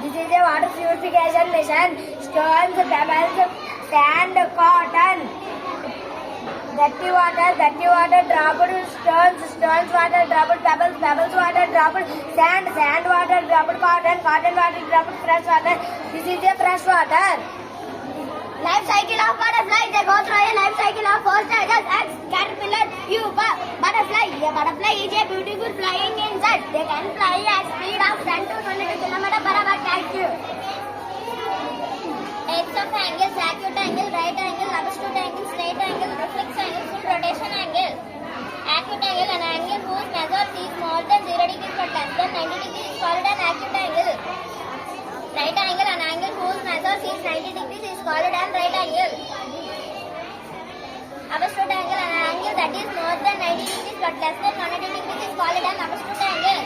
This is a water purification machine. Stones, pebbles, sand, cotton. Dirty water, dropped stones, water, dropped pebbles, water, dropped sand, water, dropped cotton, water, dropped fresh water. This is a fresh water. Life cycle of butterfly. They go through a life cycle of four stages: eggs, caterpillar, pupa, butterfly. A butterfly is a beautiful flying insect. They can fly at speed of 10 to 22 kilometers per hour. Thank you. Types of angles: acute angle, right angle, obtuse angle, straight angle, reflex angle, full rotation angle. Acute angle: an angle whose measure is more than 0 degrees but less than 90 degrees is called an acute angle. Right angle: an angle whose measure is 90 degrees is called an right angle. Obtuse angle: an angle that is more than 90 degrees but less than 180 degrees is called an obtuse angle.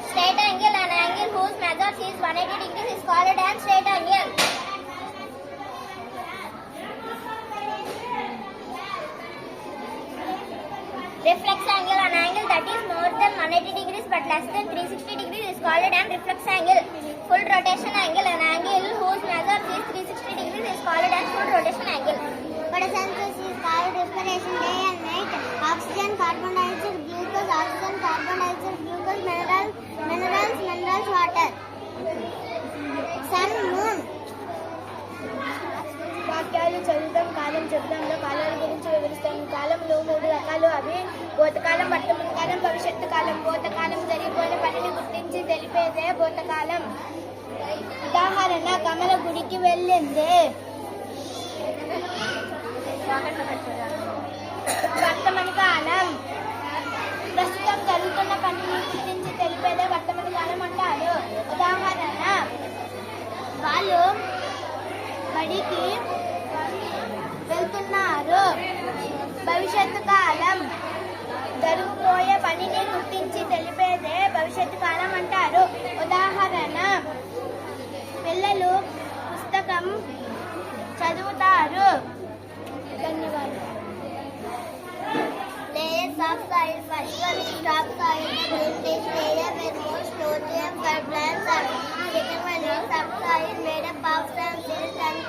Straight angle: an angle whose measure is 180 degrees is called an straight angle. Reflex angle: an angle that is more than 180 degrees but less than 360 degrees is called an reflex angle. Full rotation angle: an angle whose measure is 360 degrees is called an full rotation angle. Photosynthesis is called respiration day and night. Oxygen, carbon dioxide, glucose, oxygen, carbon dioxide, glucose, minerals, water. Sun, moon. వాక్యాలు చదువుతాం, కాలం చెబుతాంలో కాలాల గురించి వివరిస్తాం. కాలంలో 3 రకాలు. అవి భూతకాలం, వర్తమాన కాలం, భవిష్యత్తు కాలం. భూతకాలం జరిగిపోయిన పనిని గుర్తించి తెలిపేదే భూతకాలం. ఉదాహరణ: కమల గుడికి వెళ్ళింది. వర్తమాన కాలం: ప్రస్తుతం జరుగుతున్న పనిని గుర్తించి తెలిపేదే వర్తమాన కాలం అంటారు. ఉదాహరణ: వాళ్ళు బడికి వెళ్తున్నారు. భవిష్యత్తు కాలం: జరగబోయే పనిని గుర్తించి తెలిపేదే భవిష్యత్తు కాలం అంటారు. ఉదాహరణ: పిల్లలు పుస్తకం చదువుతారు. ధన్యవాదాలు. Layers of soil. First one is top soil. This layer with more strontium for plants. Second one is subsoil made up of some silt and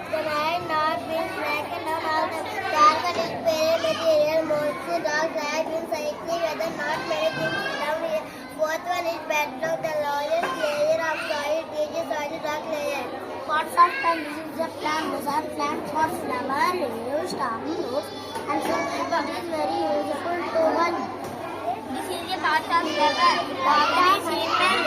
granite, not been blackened down all the dark and is bare material. Mostly dogs have been cycling weather, not many things down here. Fourth one is bedrock. The lowest layer of soil is soil rock layer. Pots of plant. This is a plant. These are plants for flower, leaves, stem, roots, and some people is very useful to one. This is a part of flower. Water, shape and